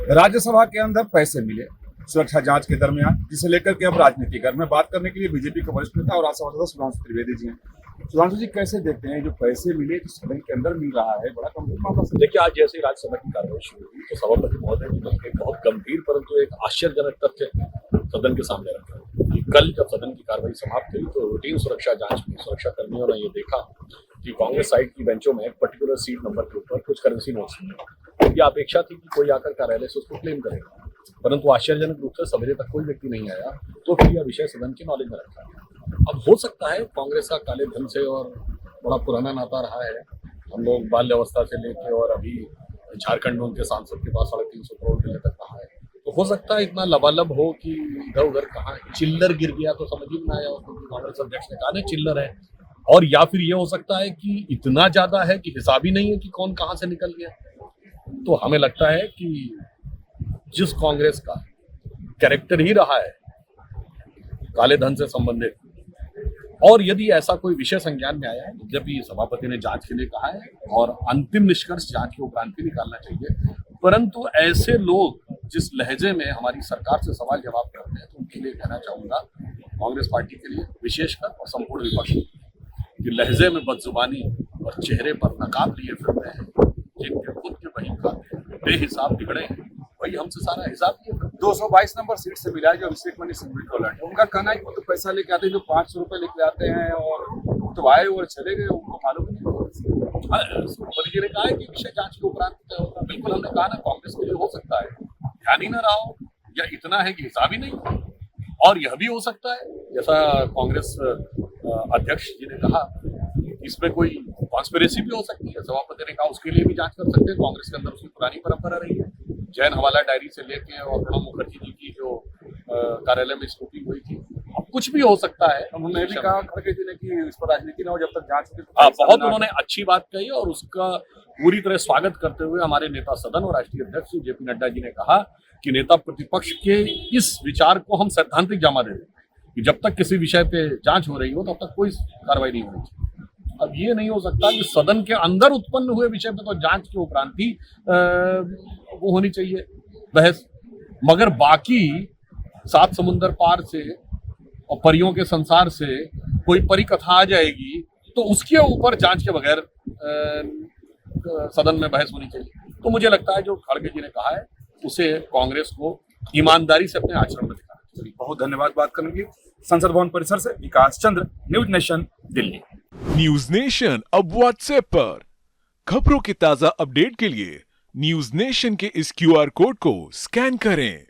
राज्यसभा के अंदर पैसे मिले सुरक्षा जांच के दरमियान, जिसे लेकर के अब राजनीति घर में बात करने के लिए बीजेपी के वरिष्ठ नेता और राज्यसभा सदस्य सुधांशु त्रिवेदी जी हैं। सुधांशु जी, कैसे देखते हैं जो पैसे मिले जो सदन के अंदर मिल रहा है, बड़ा गंभीर मामला से? देखिए, आज जैसे ही राज्यसभा की कार्रवाई शुरू हुई तो सभापति महोदय ने एक बहुत गंभीर परंतु एक आश्चर्यजनक तथ्य सदन के सामने रखा कि कल जब सदन की कार्रवाई समाप्त हुई तो रूटीन सुरक्षा जांच में सुरक्षा कर्मियों ने ये देखा कि कांग्रेस साइड की बेंचों में एक पर्टिकुलर सीट नंबर के ऊपर कुछ करेंसी नोट्स मिले। ये अपेक्षा थी कि कोई आकर कार्यालय से उसको क्लेम करेगा, परंतु आश्चर्यजनक रूप से सवेरे तक कोई व्यक्ति नहीं आया, तो फिर यह विषय सदन के नॉलेज में रखा गया। अब हो सकता है कांग्रेस का काले धन से और बड़ा पुराना नाता रहा है, हम लोग बाल्यावस्था से लेके और अभी झारखंड में उनके सांसद के पास 350 करोड़ मिलने तक रहा है, तो हो सकता है इतना लबालब हो कि इधर उधर कहाँ चिल्लर गिर गया तो समझ ही नहीं आया, क्योंकि कांग्रेस अध्यक्ष ने कहा ना चिल्लर है, और या फिर ये हो सकता है कि इतना ज्यादा है कि हिसाब ही नहीं है कि कौन कहां से निकल गया। तो हमें लगता है कि जिस कांग्रेस का कैरेक्टर ही रहा है काले धन से संबंधित, और यदि ऐसा कोई विषय संज्ञान में आया है, जब भी सभापति ने जांच के लिए कहा है और अंतिम निष्कर्ष जांच के उपरांत भी निकालना चाहिए, परंतु ऐसे लोग जिस लहजे में हमारी सरकार से सवाल जवाब करते हैं, तो उनके लिए कहना चाहूंगा कांग्रेस पार्टी के लिए विशेषकर और संपूर्ण विपक्ष कि लहजे में बदजुबानी और चेहरे पर नकाब लिए फिरते हैं, जिनके खुद के वही खाते बेहिसाब बिगड़े हैं, वही हमसे सारा हिसाब लिए। 222 नंबर सीट से मिला है जो अभिषेक मनी सिंघवी टोला है, उनका कहना है कि वो तो पैसा लेके आते हैं, जो 500 रुपए लेके आते हैं और तो आए और चले गए, उनको मालूम नहीं। सभापति जी ने कहा है कि विषय जांच के उपरांत तय होगा। बिल्कुल, हमने कहा ना कांग्रेस के लिए हो सकता है ध्यान ही न रहा हो, या इतना है कि हिसाब ही नहीं हो, और यह भी हो सकता है जैसा कांग्रेस अध्यक्ष जी ने कहा इसमें कोई कॉन्स्पिरेसी भी हो सकती है। सभापति ने कहा उसके लिए भी जांच कर सकते हैं, कांग्रेस के अंदर उसकी पुरानी परंपरा रही है, जैन हवाला डायरी से लेके और प्रणब मुखर्जी जी की जो कार्यालय में स्कूटी हुई थी, अब कुछ भी हो सकता है। उन्होंने भी कहा खड़गे जी ने कि इस पर राजनीति न हो जब तक जांच होगी। बहुत उन्होंने अच्छी बात कही और उसका पूरी तरह स्वागत करते हुए हमारे नेता सदन और राष्ट्रीय अध्यक्ष जेपी नड्डा जी ने कहा कि नेता प्रतिपक्ष के इस विचार को हम सैद्धांतिक जमा दे देते हैं कि जब तक किसी विषय पे जांच हो रही हो तब तक कोई कार्रवाई नहीं होनी चाहिए। अब ये नहीं हो सकता कि सदन के अंदर उत्पन्न हुए विषय पे तो जांच के उपरांत ही वो होनी चाहिए बहस, मगर बाकी 7 समुंदर पार से और परियों के संसार से कोई परिकथा आ जाएगी तो उसके ऊपर जांच के बगैर सदन में बहस होनी चाहिए। तो मुझे लगता है जो खड़गे जी ने कहा है उसे कांग्रेस को ईमानदारी से अपने आचरण में दिखाना चाहिए। बहुत धन्यवाद बात करने के लिए। संसद भवन परिसर से Vikas Chandra, news nation, Delhi. News nation अब व्हाट्सएप पर खबरों के ताजा अपडेट के लिए न्यूज नेशन के इस QR कोड को स्कैन करें।